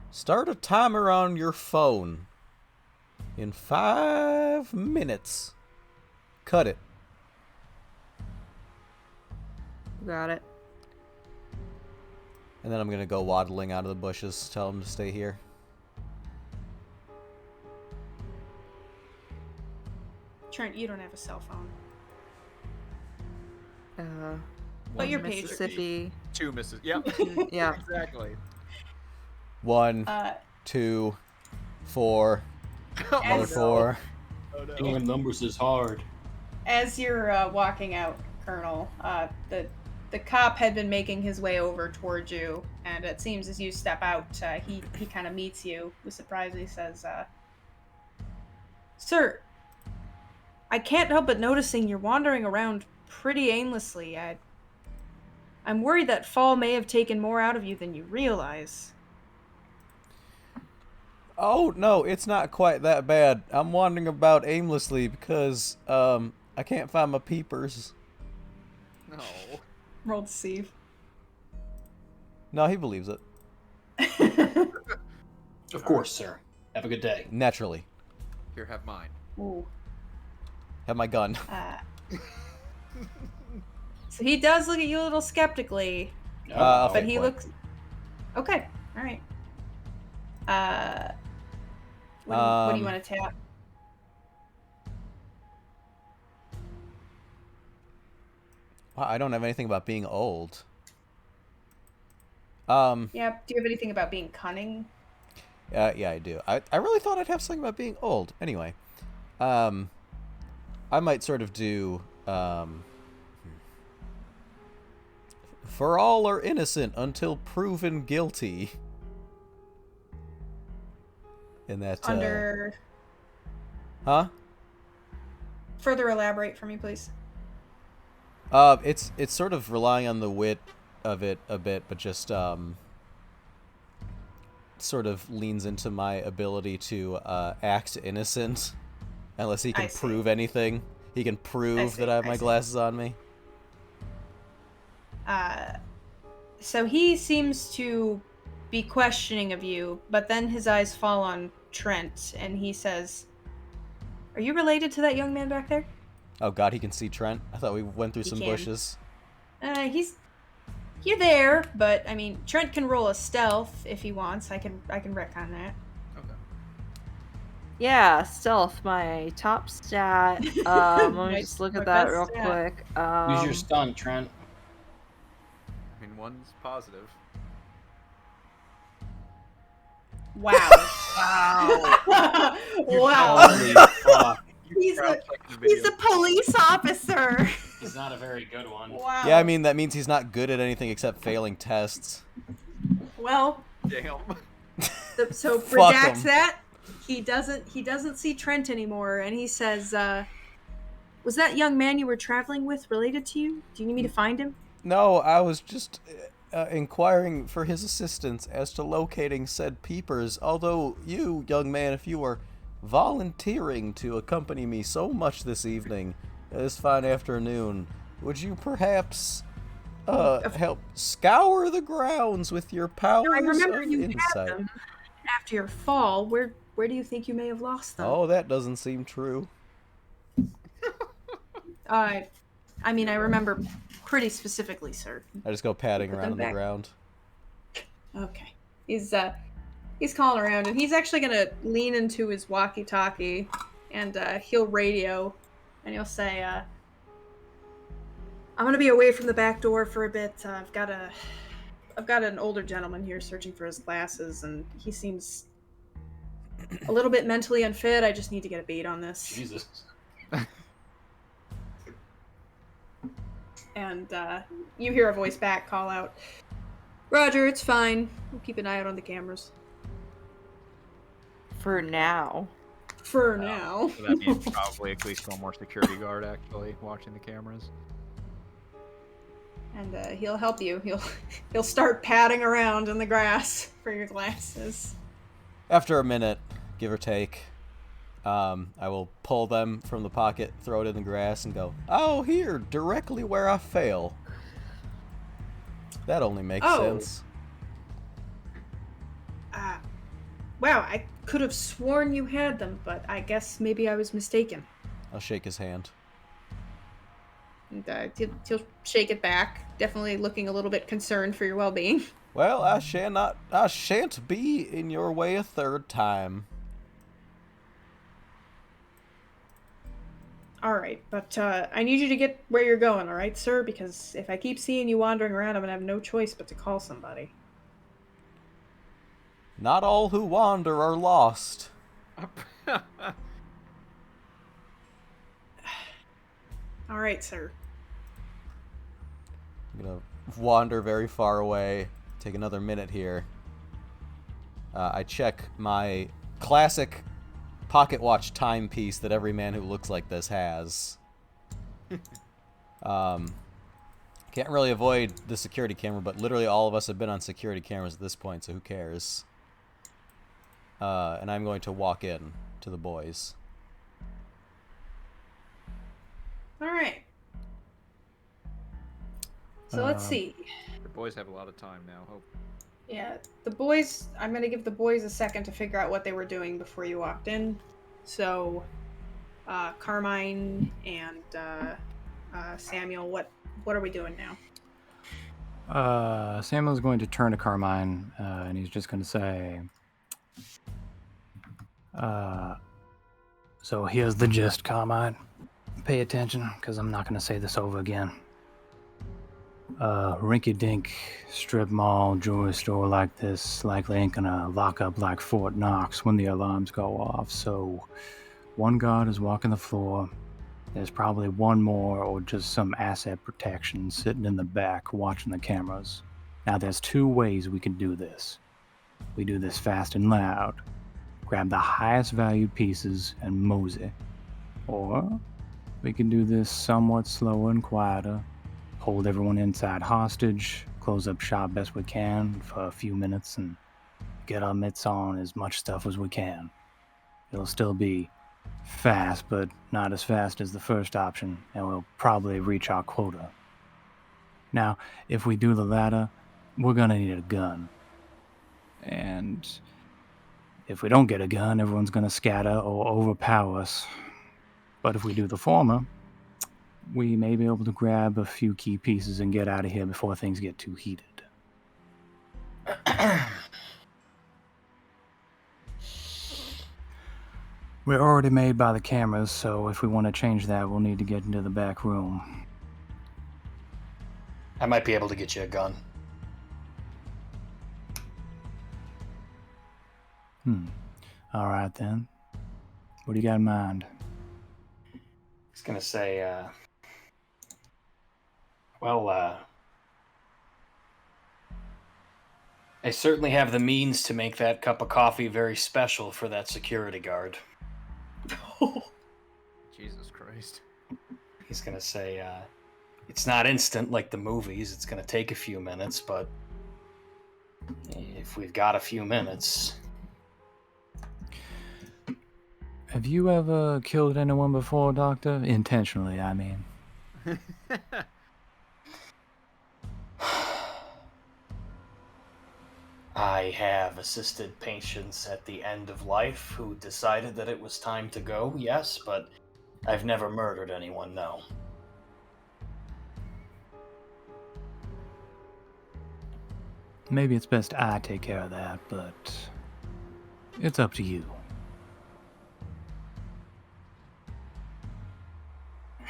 start a timer on your phone. In 5 minutes. Cut it. Got it. And then I'm gonna go waddling out of the bushes, tell him to stay here. Trent, you don't have a cell phone. One your pager. Mississippi. 2 misses. Yep. Yeah. Exactly. 1, 2, 4, another As- 4. Oh no. Damn, numbers is hard. As you're walking out, Colonel, the cop had been making his way over towards you, and it seems as you step out, he kind of meets you with surprise. He says, "Sir, I can't help but noticing you're wandering around pretty aimlessly. I'm worried that fall may have taken more out of you than you realize." Oh, no, it's not quite that bad. I'm wandering about aimlessly because, I can't find my peepers. No. Roll to see. No, he believes it. Of course, sir. Have a good day. Naturally. Here, have mine. Ooh. Have my gun. So he does look at you a little skeptically, I'll but fake he point. looks okay. All right. What do you want to tap? Wow, I don't have anything about being old. Yeah. Do you have anything about being cunning? Yeah, I do. I really thought I'd have something about being old. Anyway, I might sort of do, for all are innocent until proven guilty. In that, Under. Huh? Further elaborate for me, please. It's sort of relying on the wit of it a bit, but just, sort of leans into my ability to, act innocent. Unless he can prove anything. He can prove that I have my glasses on me. So he seems to be questioning of you, but then his eyes fall on Trent, and he says, "Are you related to that young man back there?" Oh god, he can see Trent? I thought we went through He some can. bushes. You're there, but I mean, Trent can roll a stealth if he wants. I can retcon that. Okay. Yeah, stealth, my top stat. Let me My- just look my at that best real stat. quick. Use your stun, Trent. I mean, one's positive. Wow. Wow. Wow. Holy fuck. He's Crouch a, like in the he's video. a police officer. He's not a very good one. Wow. Yeah, I mean, that means he's not good at anything except failing tests. Well, Damn. so Fuck redacts him. that. He doesn't see Trent anymore, and he says, "Was that young man you were traveling with related to you? Do you need me to find him?" No, I was just inquiring for his assistance as to locating said peepers, although you, young man, if you are volunteering to accompany me so much this evening, this fine afternoon, would you perhaps help scour the grounds with your powers I remember of you had insight? them after your fall. Where do you think you may have lost them? Oh, that doesn't seem true. I mean, I remember pretty specifically, sir. I just go padding Put around them on the back. ground. Okay. He's calling around, and he's actually gonna lean into his walkie-talkie, and he'll radio, and he'll say, "I'm gonna be away from the back door for a bit. I've got an older gentleman here searching for his glasses, and he seems a little bit mentally unfit. I just need to get a beat on this." Jesus. And you hear a voice back call out, "Roger, it's fine. We'll keep an eye out on the cameras For now. for now." So that means probably at least one more security guard actually watching the cameras. And he'll help you. He'll start padding around in the grass for your glasses. After a minute, give or take, I will pull them from the pocket, throw it in the grass, and go, "Oh, here, directly where I fail." That only makes Oh. sense. Wow, I could have sworn you had them, but I guess maybe I was mistaken. I'll shake his hand. And he'll shake it back, definitely looking a little bit concerned for your well-being. Well, I shan't be in your way a third time. All right, but I need you to get where you're going, all right, sir? Because if I keep seeing you wandering around, I'm gonna have no choice but to call somebody. Not all who wander are lost. All right, sir. I'm gonna wander very far away. Take another minute here. I check my classic pocket watch timepiece that every man who looks like this has. Can't really avoid the security camera, but literally all of us have been on security cameras at this point, so who cares? and I'm going to walk in to the boys. All right. So let's see. The boys have a lot of time now. Hope. Yeah, the boys. I'm gonna give the boys a second to figure out what they were doing before you walked in. So, Carmine and Samuel, what are we doing now? Samuel's going to turn to Carmine, and he's just going to say, so here's the gist, Carmine. Pay attention, because I'm not going to say this over again. Rinky-dink strip mall jewelry store like this likely ain't gonna lock up like Fort Knox when the alarms go off, so one guard is walking the floor. There's probably one more or just some asset protection sitting in the back watching the cameras. Now there's two ways we can do this. We do this fast and loud. Grab the highest value pieces and mosey. Or we can do this somewhat slower and quieter. Hold everyone inside hostage, close up shop best we can for a few minutes, and get our mitts on as much stuff as we can. It'll still be fast, but not as fast as the first option, and we'll probably reach our quota. Now, if we do the latter, we're gonna need a gun. And if we don't get a gun, everyone's gonna scatter or overpower us. But if we do the former, we may be able to grab a few key pieces and get out of here before things get too heated. We're already made by the cameras, so if we want to change that, we'll need to get into the back room. I might be able to get you a gun. All right, then. What do you got in mind? I was going to say, I certainly have the means to make that cup of coffee very special for that security guard. Jesus Christ. He's going to say, it's not instant like the movies. It's going to take a few minutes, but if we've got a few minutes... Have you ever killed anyone before, Doctor? Intentionally, I mean. I have assisted patients at the end of life who decided that it was time to go, yes, but I've never murdered anyone, no. Maybe it's best I take care of that, but it's up to you. I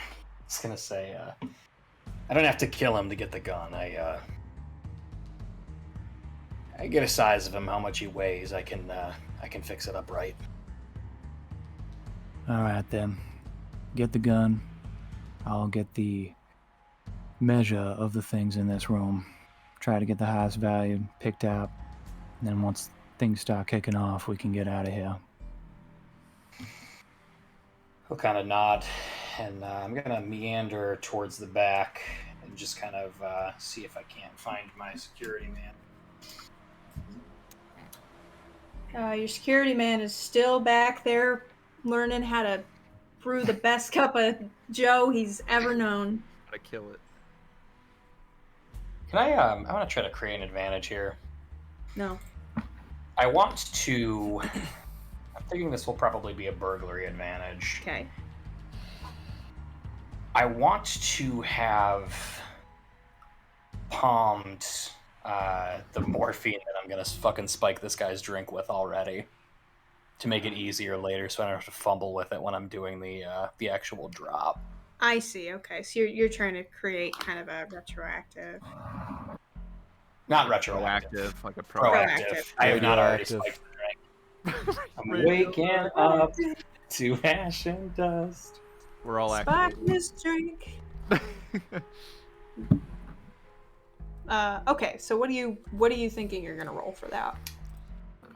was gonna say, I don't have to kill him to get the gun. I get a size of him, how much he weighs. I can fix it up right. All right, then. Get the gun. I'll get the measure of the things in this room. Try to get the highest value picked out. And then once things start kicking off, we can get out of here. He'll kind of nod, and I'm gonna meander towards the back and just kind of see if I can't find my security man. Your security man is still back there learning how to brew the best cup of Joe he's ever known. Gotta kill it. Can I want to try to create an advantage here. No. I want to... I'm thinking this will probably be a burglary advantage. Okay. I want to have palmed the morphine that I'm going to fucking spike this guy's drink with already to make it easier later so I don't have to fumble with it when I'm doing the actual drop. I see. Okay. So you're trying to create kind of a retroactive... Not retroactive. Proactive, like a Proactive. I have not already Radioactive. spiked the drink. I'm waking up to ash and dust. We're all Spike active. this drink. Okay. So what are you thinking you're gonna roll for that?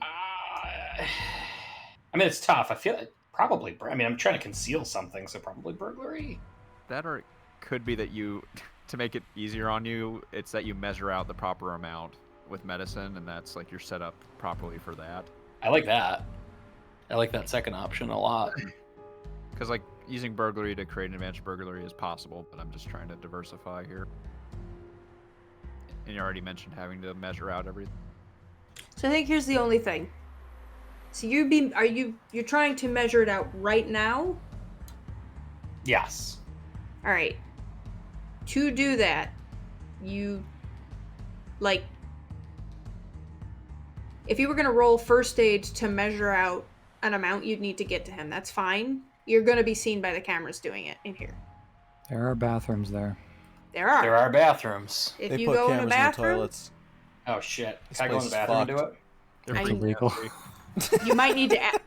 I mean, it's tough. I feel like probably. I mean, I'm trying to conceal something, so probably burglary. That or it could be that you, to make it easier on you, it's that you measure out the proper amount with medicine, and that's like you're set up properly for that. I like that. I like that second option a lot. Because like using burglary to create an advanced burglary is possible, but I'm just trying to diversify here. And you already mentioned having to measure out everything. So I think here's the only thing. So you're trying to measure it out right now? Yes. All right. To do that, you like if you were going to roll first aid to measure out an amount you'd need to get to him, that's fine. You're going to be seen by the cameras doing it in here. There are bathrooms there. There are. There are bathrooms. If They you put go in cameras the bathroom, in the toilets. Oh shit! This Can I go in place the is bathroom and do fucked. it? They're I- pretty Illegal. nasty. you might need to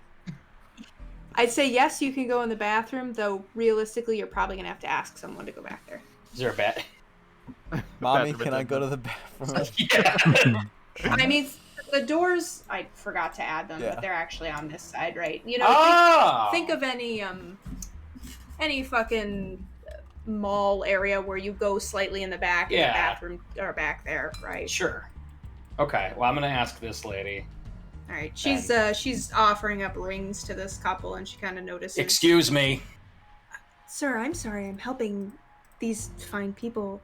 I'd say yes, you can go in the bathroom, though realistically you're probably going to have to ask someone to go back there. Is there a bat? Mommy, Bathroom can I go to attendant. the bathroom? Yeah. I mean, the doors, I forgot to add them, Yeah. but they're actually on this side, right? You know, Oh! think of any fucking mall area where you go slightly in the back and Yeah. the bathroom are back there, right? Sure. Okay. Well, I'm gonna ask this lady. All right. She's offering up rings to this couple, and she kind of notices. Excuse me. Sir, I'm sorry. I'm helping these fine people.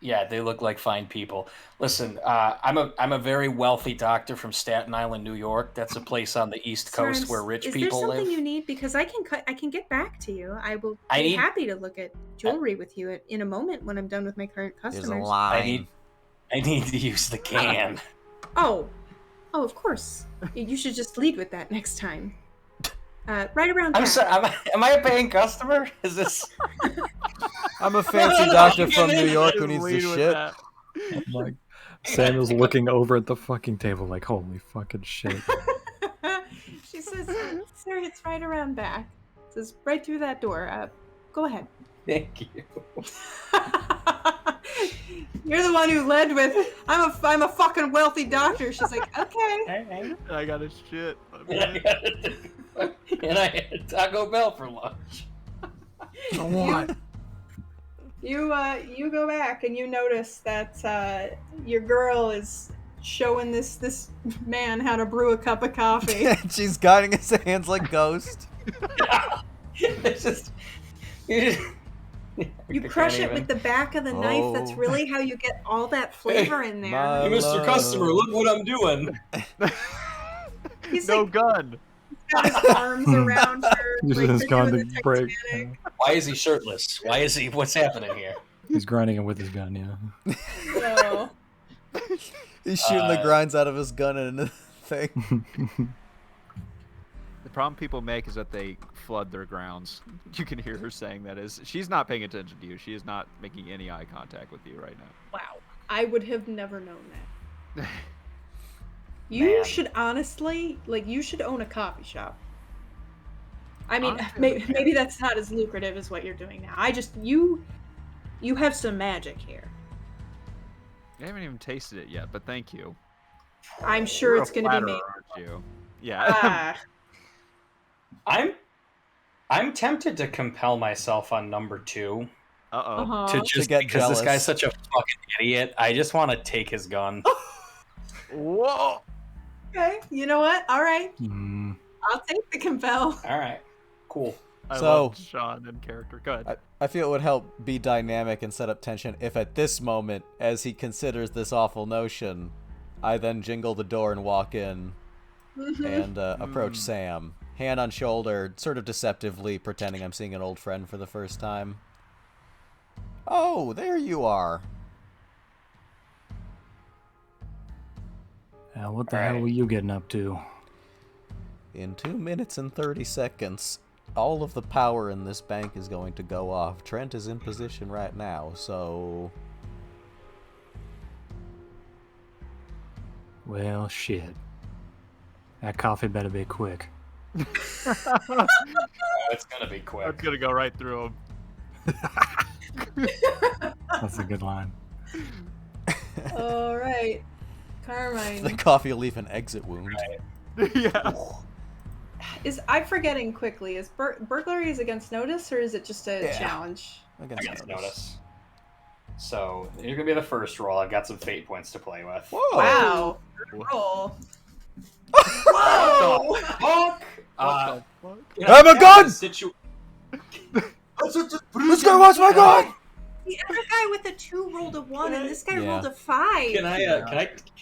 Yeah, they look like fine people. Listen, I'm a very wealthy doctor from Staten Island, New York. That's a place on the East Sir, Coast where rich is people there something live. you need? Because I can get back to you. I will I be need- happy to look at jewelry with you in a moment when I'm done with my current There's a customers. line. I need to use the can. Oh, of course. You should just lead with that next time. Right around I'm back. sorry. Am I a paying customer? Is this? I'm a fancy doctor from Get New in. York who needs Lead to with shit. that. Like Samuel's looking over at the fucking table like, holy fucking shit. She says, "Sir, it's right around back. It says right through that door. Go ahead." Thank you. You're the one who led with, I'm a fucking wealthy doctor. She's like, okay. I got his shit. And I had Taco Bell for lunch. What? You go back and you notice that your girl is showing this man how to brew a cup of coffee. She's guiding his hands like Ghost. It's just. You crush it with the back of the knife. That's Oh. really how you get all that flavor in there. My Hey, Mr. love. Customer, look what I'm doing. He's No like gun. got his arms around her. He's like just they're gone doing to the break. Titanic. Why is he shirtless? Why is he? What's happening here? He's grinding it with his gun, yeah. So, He's shooting the Uh, grinds out of his gun into the thing. The problem people make is that they flood their grounds. You can hear her saying that is she's not paying attention to you. She is not making any eye contact with you right now. wow, I would have never known that. You Man. should honestly, you should own a coffee shop. I mean, Honestly, maybe that's not as lucrative as what you're doing now. You have some magic here. I haven't even tasted it yet, but thank you. I'm sure You're it's a going to be flatterer, made. aren't you? Yeah. I'm tempted to compel myself on number 2 Uh-oh. Uh-huh. to just get because this jealous. guy's such a fucking idiot. I just want to take his gun. Whoa! Okay, you know what? All right, Mm, I'll take the compel. All right, cool. I So- love Sean in character. Go ahead. I feel it would help be dynamic and set up tension if at this moment, as he considers this awful notion, I then jingle the door and walk in and approach Sam, hand on shoulder, sort of deceptively pretending I'm seeing an old friend for the first time. Oh, there you are. what the All hell right. were you getting up to? In 2 minutes and 30 seconds, all of the power in this bank is going to go off. Trent is in position right now, so... Well, shit. That coffee better be quick. It's gonna be I'm quick. gonna go right through him. That's a good line. All right, The Carmine. coffee will leave an exit wound. Yeah. I'm forgetting quickly. Is burglary is against notice, or is it just a Yeah. challenge? Against notice. So you're gonna be the first roll. I've got some fate points to play with. Whoa! Wow. Roll. Whoa! Fuck! What the fuck? I have a gun! Let's go watch my gun! The other guy with a 2 rolled a 1, and this guy Yeah. rolled a 5. Can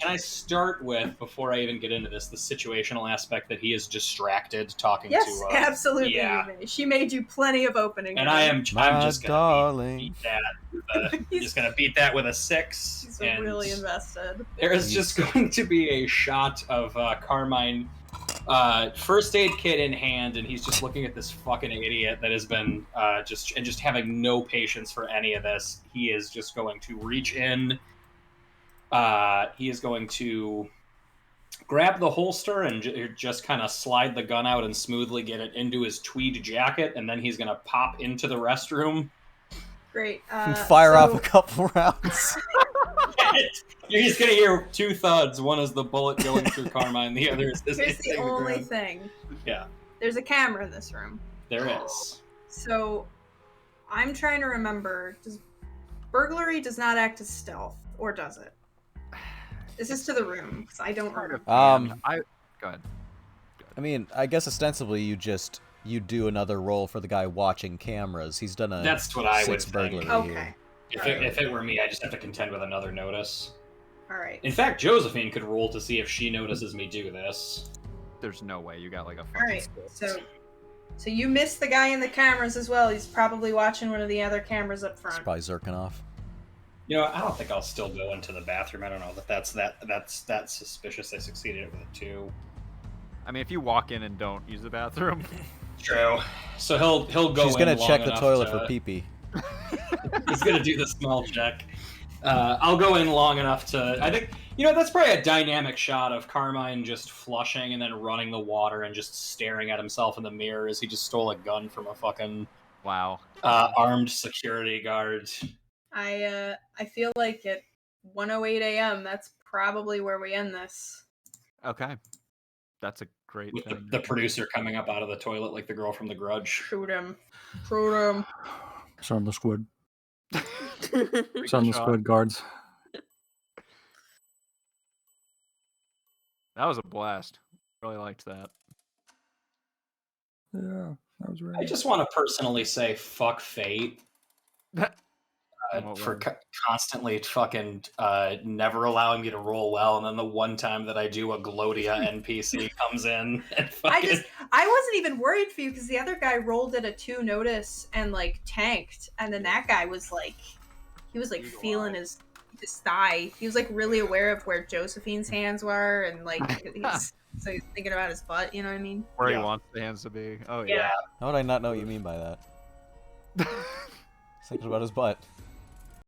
I start with, before I even get into this, the situational aspect that he is distracted talking Yes, to absolutely. yeah. You may. She made you plenty of opening. And room. I'm just gonna darling. beat that with a, just gonna beat that with a 6. He's and really invested. there is just going to be a shot of Carmine, first aid kit in hand, and he's just looking at this fucking idiot that has been just having no patience for any of this. He is just going to reach in. He is going to grab the holster and just kind of slide the gun out and smoothly get it into his tweed jacket, and then he's going to pop into the restroom. Great. Fire off a couple rounds. You're just going to hear 2 thuds. One is the bullet going through Carmine, the other is this Here's the hitting only ground. thing. Yeah, There's a camera in this room. there is. So I'm trying to remember. Burglary does not act as stealth, or does it? This is to the room, because I don't remember. Um, Go ahead. I mean, I guess ostensibly you do another roll for the guy watching cameras. He's done a That's what I would 6 think. burglary Okay. here. If it were me, I just have to contend with another notice. All right. In fact, Josephine could roll to see if she notices me do this. There's no way you got like a fucking. All right. So you missed the guy in the cameras as well. He's probably watching one of the other cameras up It's front. probably Zirkonov. You know, I don't think I'll still go into the bathroom. I don't know that that's suspicious. I succeeded with a 2. I mean, if you walk in and don't use the bathroom, True. So he'll go. She's gonna in long check the enough toilet to- for pee-pee. He's gonna do the small check. I'll go in long enough to. I think that's probably a dynamic shot of Carmine just flushing and then running the water and just staring at himself in the mirror as he just stole a gun from a fucking wow. armed security guard. I feel like at 1:08 a.m. that's probably where we end this. Okay, that's a great With thing. the producer coming up out of the toilet like the girl from The Grudge. Shoot him. Shoot him. Send the squid. Big Send the shot. squid guards. That was a blast. Really liked that. Yeah, that was right. I just want to personally say fuck fate In what for way? constantly fucking never allowing me to roll well, and then the one time that I do, a Glodia NPC comes in and fucking. I wasn't even worried for you because the other guy rolled at a 2 notice and like tanked, and then that guy was like, he was like Eagle feeling eye. his thigh. He was like really aware of where Josephine's hands were, and like so he's thinking about his butt. You know what I mean? Where Yeah. he wants the hands to be. Oh Yeah. yeah. How would I not know what you mean by that? He's thinking about his butt.